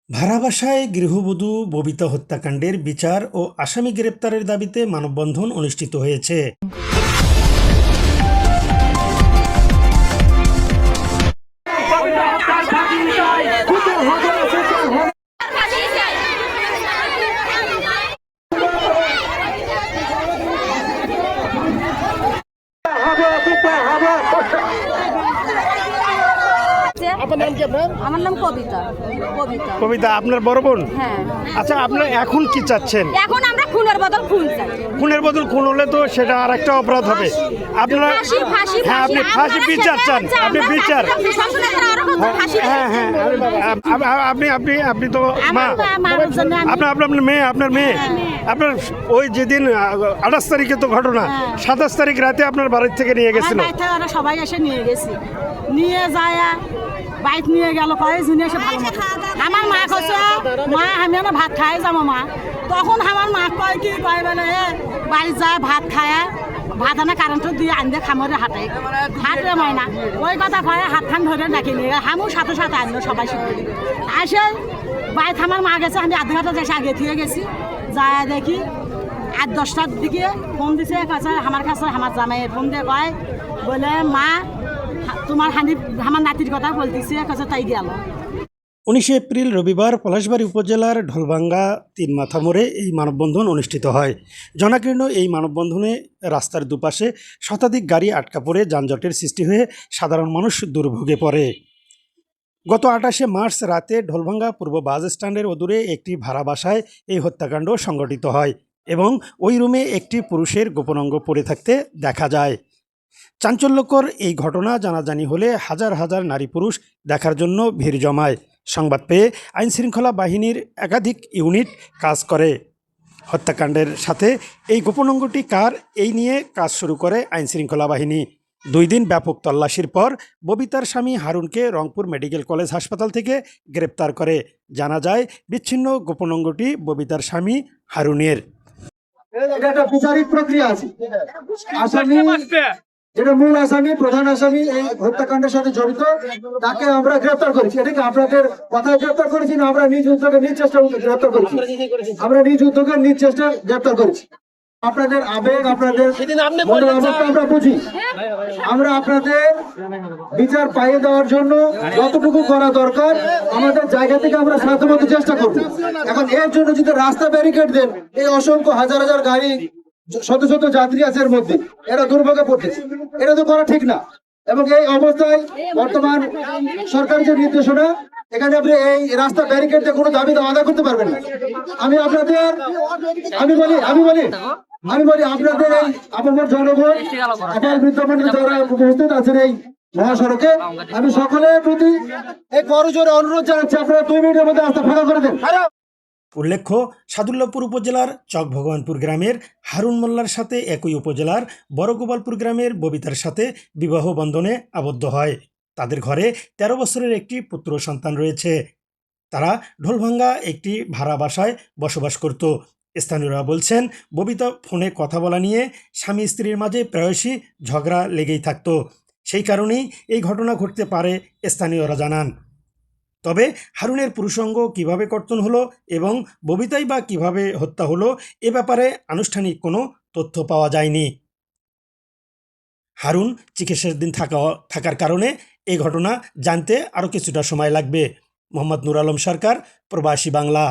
ভাড়া বাসায় গৃহবধূ ববিতা হত্যাকাণ্ডের বিচার ও আসামি গ্রেপ্তারের দাবিতে মানববন্ধন অনুষ্ঠিত হয়েছে। আমার নাম কবিতা। কবিতা আপনার বড় বোন? হ্যাঁ। আচ্ছা, আপনারা এখন কি চাচ্ছেন? এখন আমরা খুনের বদল খুন চাই। খুনের বদল খুন হলে তো সেটা আর একটা অপরাধ হবে। আপনারা হ্যাঁ, আপনি ফাঁসি বিচার চান, আপনি বিচার। হ্যাঁ হ্যাঁ, আপনি আপনি আপনি তো মা, আপনার মেয়ে, আপনার মেয়ে, আপনার ওই যেদিন 28 তারিখে তো ঘটনা, 27 তারিখ রাতে আপনার বাড়ির থেকে নিয়ে গেছিল। সবাই এসে নিয়ে গেছি, নিয়ে যায় বাইক নিয়ে গেল, কয়েকজন এসে ভালো মতো। আমার মা কছে, মা আমি না ভাত খাই যাবো মা। তখন আমার মা কয় কি কয় বলে বাড়ি যায় ভাত খায়, ভাত আনা কারেন্ট দিয়ে আনতে খামরে হাঁটে হাঁটে ময়না ওই কথা কয় হাত খান ধরে ডাকি নিয়ে আমিও সাথে সাথে আনলো সবাই শিখে আসে বাইক আমার মা গেছে, আমি আধ ঘন্টা দেশে আগে দিয়ে গেছি। যায় দেখি 8-10টার দিকে ফোন দিছে, কাছে আমার কাছে আমার জামাইয়ের ফোন দিয়ে কয় বলে মা তোমার হানিফ আমার নাতির কথা বলতেছে, কাছে তাই গেল। 19 এপ্রিল রবিবার পলাশবাড়ী উপজেলার ঢোলভাঙ্গা 3 মাথা মোড়ে এই মানববন্ধন অনুষ্ঠিত হয়। জনাকীর্ণ এই মানববন্ধনে রাস্তার দুপাশে শতাধিক গাড়ি আটকা পড়ে যানজটের সৃষ্টি হয়ে সাধারণ মানুষ দুর্ভোগে পড়ে। গত 28 মার্চ রাতে ঢোলভাঙ্গা পূর্ব বাস স্ট্যান্ডের অদূরে একটি ভাড়া বাসায় এই হত্যাকাণ্ড সংঘটিত হয় এবং ওই রুমে একটি পুরুষের গোপন অঙ্গ পড়ে থাকতে দেখা যায়। চাঞ্চল্যকর এই ঘটনা জানাজানি হলে হাজার হাজার নারী পুরুষ দেখার জন্য ভিড় জমায়। সংবাদ পেয়ে আইনশৃঙ্খলা বাহিনীর একাধিক ইউনিট কাজ করে। হত্যাকাণ্ডের সাথে এই গোপন অঙ্গটি কার, এই নিয়ে কাজ শুরু করে আইনশৃঙ্খলা বাহিনী। 2 দিন ব্যাপক তল্লাশির পর ববিতার স্বামী হারুনকে রংপুর মেডিকেল কলেজ হাসপাতাল থেকে গ্রেপ্তার করে। জানা যায় বিচ্ছিন্ন গোপন অঙ্গটি ববিতার স্বামী হারুনের। এটা একটা বিচারিক প্রক্রিয়া আছে। আসামি যেটা মূল আসামি, প্রধান আসামি এই হত্যাকাণ্ডের সাথে জড়িত, তাকে আমরা গ্রেপ্তার করেছি। এটাকে আপনাদের কথায় গ্রেপ্তার করেছি না, আমরা নিজ উদ্যোগে নিজ চেষ্টা গ্রেপ্তার করেছি। আমরা নিজ উদ্যোগে নিজ চেষ্টা গ্রেপ্তার করেছি। আপনাদের আবেগ, আপনাদের মনের অবস্থা আমরা বুঝি। আমরা আপনাদের বিচার পাইয়ে দেওয়ার জন্য যতটুকু করা দরকার আমাদের জায়গা থেকে আমরা সাধ্যমতো চেষ্টা করব। এখন এর জন্য যদি রাস্তা ব্যারিকেড দেন, এই অসংখ্য হাজার হাজার গাড়ি, শত শত যাত্রী আছে এর মধ্যে, এরা দুর্ভোগে পড়তেছে, এটা তো করা ঠিক না। এবং এই অবস্থায় বর্তমান সরকারের যে নির্দেশনা, এখানে আপনি এই রাস্তা ব্যারিকেড দিয়ে কোনো দাবি আদায় করতে পারবেন না। আমি আপনাদের আমি বলি আপনাদের এই আপনার জনগণ, আপনার বিদ্যমান যারা উপস্থিত আছেন এই মহাসড়কে, আমি সকলের প্রতি এই করজোরে অনুরোধ জানাচ্ছি, আপনারা 2 মিনিটের মধ্যে রাস্তা ফাঁকা করে দেন। উল্লেখ্য, সাদুল্লাপুর উপজেলার চক ভগবানপুর গ্রামের হারুন মোল্লার সাথে একই উপজেলার বড়গোপালপুর গ্রামের ববিতার সাথে বিবাহ বন্ধনে আবদ্ধ হয়। তাদের ঘরে 13 বছরের একটি পুত্র সন্তান রয়েছে। তারা ঢোলভাঙ্গা একটি ভাড়া বাসায় বসবাস করত। স্থানীয়রা বলছেন, ববিতা ফোনে কথা বলা নিয়ে স্বামী স্ত্রীর মাঝে প্রায়শই ঝগড়া লেগেই থাকত। সেই কারণেই এই ঘটনা ঘটতে পারে স্থানীয়রা জানান। তবে হারুনের পুরুষাঙ্গ কিভাবে কর্তন হলো এবং ববিতাই বা কিভাবে হত্যা হলো, এ ব্যাপারে আনুষ্ঠানিক কোনো তথ্য পাওয়া যায়নি। হারুন চিকিৎসাধীন থাকার কারণে এই ঘটনা জানতে আরও কিছুটা সময় লাগবে। মোহাম্মদ নুর আলম সরকার, প্রবাসী বাংলা।